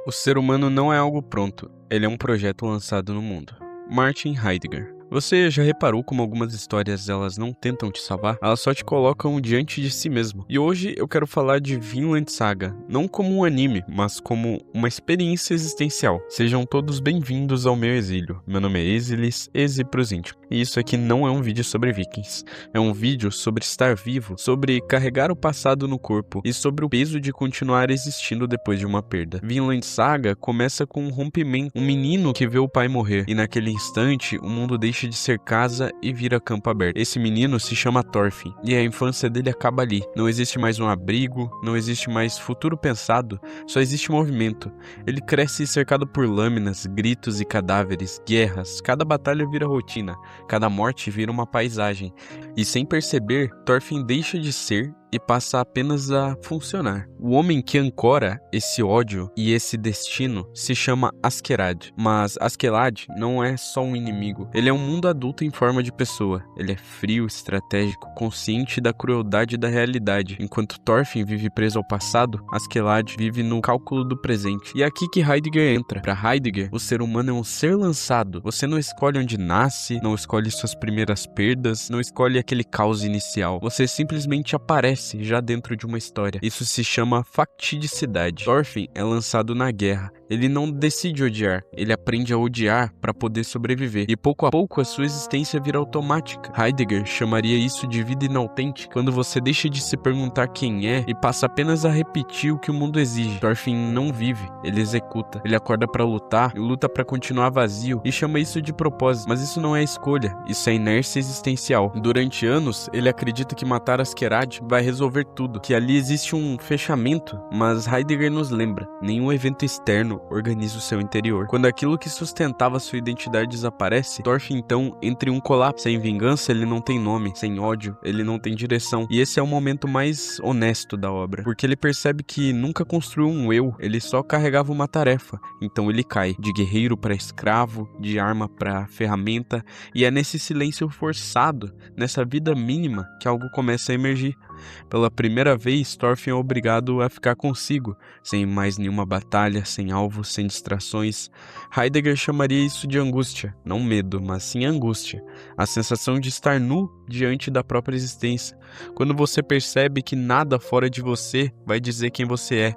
O ser humano não é algo pronto, ele é um projeto lançado no mundo. Martin Heidegger. Você já reparou como algumas histórias elas não tentam te salvar? Elas só te colocam diante de si mesmo. E hoje eu quero falar de Vinland Saga, não como um anime, mas como uma experiência existencial. Sejam todos bem-vindos ao meu exílio. Meu nome é Exilis, Ezi pros íntimos. E isso aqui não é um vídeo sobre vikings. É um vídeo sobre estar vivo, sobre carregar o passado no corpo e sobre o peso de continuar existindo depois de uma perda. Vinland Saga começa com um rompimento, um menino que vê o pai morrer e naquele instante o mundo deixa de ser casa e vira campo aberto. Esse menino se chama Thorfinn e a infância dele acaba ali. Não existe mais um abrigo, não existe mais futuro pensado, só existe movimento. Ele cresce cercado por lâminas, gritos e cadáveres, guerras. Cada batalha vira rotina, cada morte vira uma paisagem. E sem perceber, Thorfinn deixa de ser e passa apenas a funcionar. O homem que ancora esse ódio e esse destino se chama Askeladd. Mas Askeladd não é só um inimigo. Ele é um mundo adulto em forma de pessoa. Ele é frio, estratégico, consciente da crueldade da realidade. Enquanto Thorfinn vive preso ao passado, Askeladd vive no cálculo do presente. E é aqui que Heidegger entra. Para Heidegger, o ser humano é um ser lançado. Você não escolhe onde nasce, não escolhe suas primeiras perdas, não escolhe aquele caos inicial. Você simplesmente aparece já dentro de uma história. Isso se chama factidicidade. Thorfinn é lançado na guerra. Ele não decide odiar, ele aprende a odiar para poder sobreviver. E pouco a pouco a sua existência vira automática. Heidegger chamaria isso de vida inautêntica, quando você deixa de se perguntar quem é e passa apenas a repetir o que o mundo exige. Thorfinn não vive, ele executa. Ele acorda para lutar, luta para continuar vazio e chama isso de propósito. Mas isso não é escolha, isso é inércia existencial. Durante anos, ele acredita que matar Askeladd vai resolver tudo, que ali existe um fechamento, mas Heidegger nos lembra, nenhum evento externo organiza o seu interior. Quando aquilo que sustentava sua identidade desaparece, Thorfinn então entra em um colapso. Sem vingança ele não tem nome, sem ódio ele não tem direção, e esse é o momento mais honesto da obra, porque ele percebe que nunca construiu um eu, ele só carregava uma tarefa, então ele cai, de guerreiro para escravo, de arma para ferramenta, e é nesse silêncio forçado, nessa vida mínima, que algo começa a emergir. Pela primeira vez, Thorfinn é obrigado a ficar consigo, sem mais nenhuma batalha, sem alvo, sem distrações. Heidegger chamaria isso de angústia, não medo, mas sim angústia, a sensação de estar nu diante da própria existência, quando você percebe que nada fora de você vai dizer quem você é.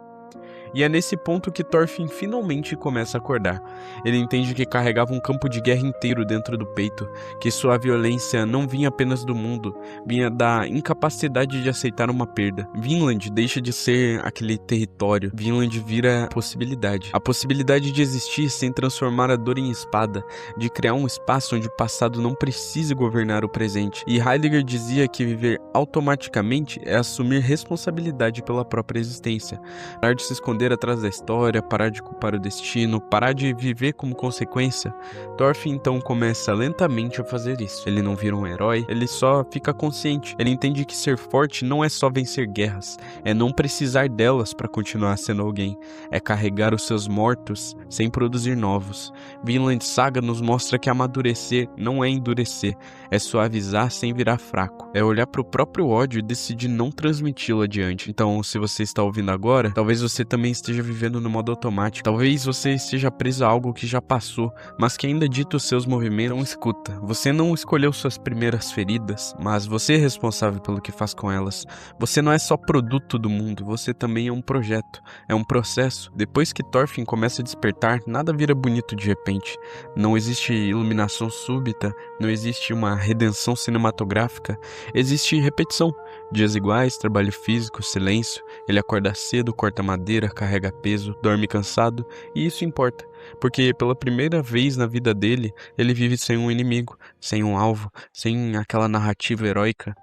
E é nesse ponto que Thorfinn finalmente começa a acordar. Ele entende que carregava um campo de guerra inteiro dentro do peito, que sua violência não vinha apenas do mundo, vinha da incapacidade de aceitar uma perda. Vinland deixa de ser aquele território, Vinland vira possibilidade. A possibilidade de existir sem transformar a dor em espada, de criar um espaço onde o passado não precise governar o presente. E Heidegger dizia que viver automaticamente é assumir responsabilidade pela própria existência. Parar de se esconder atrás da história, parar de culpar o destino, parar de viver como consequência. Thorfinn então começa lentamente a fazer isso. Ele não vira um herói, ele só fica consciente. Ele entende que ser forte não é só vencer guerras, é não precisar delas para continuar sendo alguém, é carregar os seus mortos sem produzir novos. Vinland Saga nos mostra que amadurecer não é endurecer, é suavizar sem virar fraco, é olhar para o próprio ódio e decidir não transmiti-lo adiante. Então, se você está ouvindo agora, talvez você também esteja vivendo no modo automático. Talvez você esteja preso a algo que já passou, mas que ainda dita os seus movimentos. Não escuta. Você não escolheu suas primeiras feridas, mas você é responsável pelo que faz com elas. Você não é só produto do mundo, você também é um projeto, é um processo. Depois que Thorfinn começa a despertar, nada vira bonito de repente. Não existe iluminação súbita, não existe uma redenção cinematográfica, existe repetição. Dias iguais, trabalho físico, silêncio. Ele acorda cedo, corta madeira, carrega peso, dorme cansado, e isso importa, porque pela primeira vez na vida dele, ele vive sem um inimigo, sem um alvo, sem aquela narrativa heróica.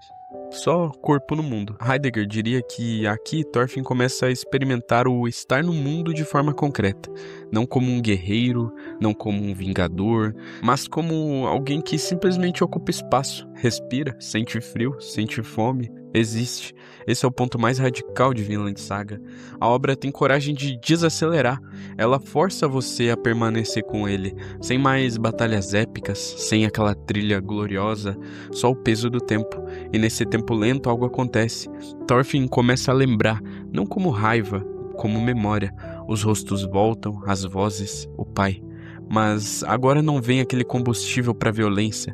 Só corpo no mundo. Heidegger diria que aqui Thorfinn começa a experimentar o estar no mundo de forma concreta. Não como um guerreiro, não como um vingador, mas como alguém que simplesmente ocupa espaço, respira, sente frio, sente fome, existe. Esse é o ponto mais radical de Vinland Saga. A obra tem coragem de desacelerar. Ela força você a permanecer com ele, sem mais batalhas épicas, sem aquela trilha gloriosa, só o peso do tempo. E nesse tempo lento algo acontece. Thorfinn começa a lembrar, não como raiva, como memória. Os rostos voltam, as vozes, o pai. Mas agora não vem aquele combustível para violência,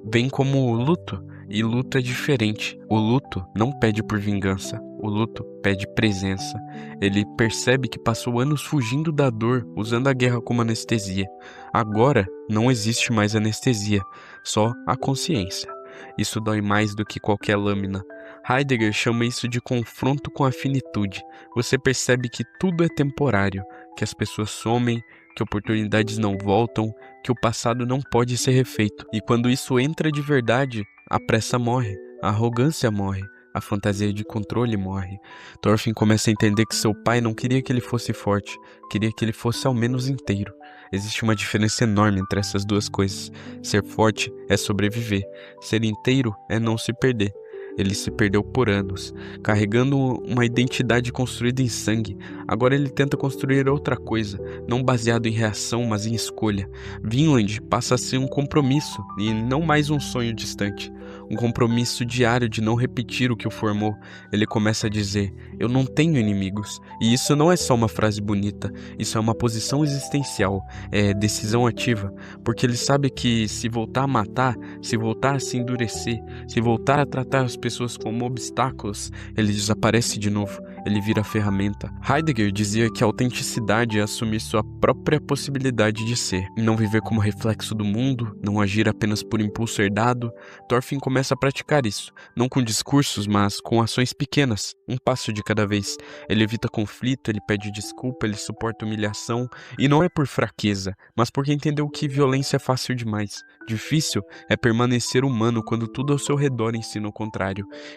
vem como luto. E luto é diferente. O luto não pede por vingança, o luto pede presença. Ele percebe que passou anos fugindo da dor, usando a guerra como anestesia. Agora não existe mais anestesia, só a consciência. Isso dói mais do que qualquer lâmina. Heidegger chama isso de confronto com a finitude. Você percebe que tudo é temporário, que as pessoas somem, que oportunidades não voltam, que o passado não pode ser refeito. E quando isso entra de verdade, a pressa morre, a arrogância morre, a fantasia de controle morre. Thorfinn começa a entender que seu pai não queria que ele fosse forte, queria que ele fosse ao menos inteiro. Existe uma diferença enorme entre essas duas coisas. Ser forte é sobreviver, ser inteiro é não se perder. Ele se perdeu por anos, carregando uma identidade construída em sangue. Agora ele tenta construir outra coisa, não baseado em reação, mas em escolha. Vinland passa a ser um compromisso e não mais um sonho distante. Um compromisso diário de não repetir o que o formou. Ele começa a dizer: eu não tenho inimigos. E isso não é só uma frase bonita, isso é uma posição existencial, é decisão ativa. Porque ele sabe que se voltar a matar, se voltar a se endurecer, se voltar a tratar as pessoas como obstáculos, ele desaparece de novo, ele vira ferramenta. Heidegger dizia que a autenticidade é assumir sua própria possibilidade de ser, não viver como reflexo do mundo, não agir apenas por impulso herdado. Thorfinn começa a praticar isso, não com discursos, mas com ações pequenas, um passo de cada vez. Ele evita conflito, ele pede desculpa, ele suporta humilhação, e não é por fraqueza, mas porque entendeu que violência é fácil demais. Difícil é permanecer humano quando tudo ao seu redor ensina o contrário.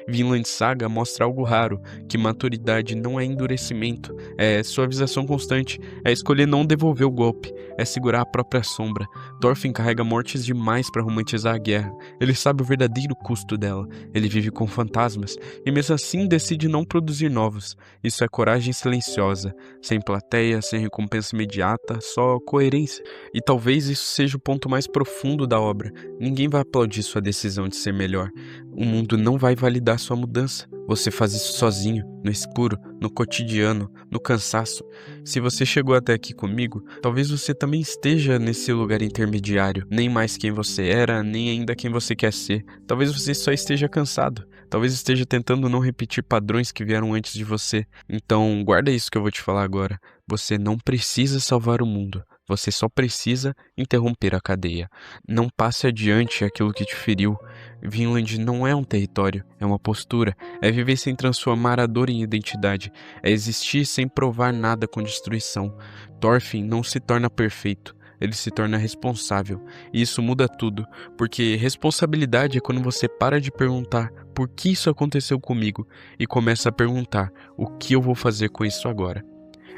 Vinland Saga mostra algo raro, que maturidade não é endurecimento, é suavização constante, é escolher não devolver o golpe, é segurar a própria sombra. Thorfinn carrega mortes demais para romantizar a guerra. Ele sabe o verdadeiro custo dela. Ele vive com fantasmas e mesmo assim decide não produzir novos. Isso é coragem silenciosa, sem plateia, sem recompensa imediata, só coerência. E talvez isso seja o ponto mais profundo da obra. Ninguém vai aplaudir sua decisão de ser melhor. O mundo não vai validar sua mudança. Você faz isso sozinho, no escuro, no cotidiano, no cansaço. Se você chegou até aqui comigo, talvez você também esteja nesse lugar intermediário. Nem mais quem você era, nem ainda quem você quer ser. Talvez você só esteja cansado. Talvez esteja tentando não repetir padrões que vieram antes de você. Então, guarda isso que eu vou te falar agora. Você não precisa salvar o mundo. Você só precisa interromper a cadeia. Não passe adiante aquilo que te feriu. Vinland não é um território, é uma postura. É viver sem transformar a dor em identidade. É existir sem provar nada com destruição. Thorfinn não se torna perfeito. Ele se torna responsável. E isso muda tudo, porque responsabilidade é quando você para de perguntar por que isso aconteceu comigo e começa a perguntar o que eu vou fazer com isso agora.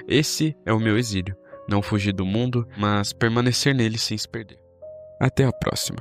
Esse é o meu exílio. Não fugir do mundo, mas permanecer nele sem se perder. Até a próxima.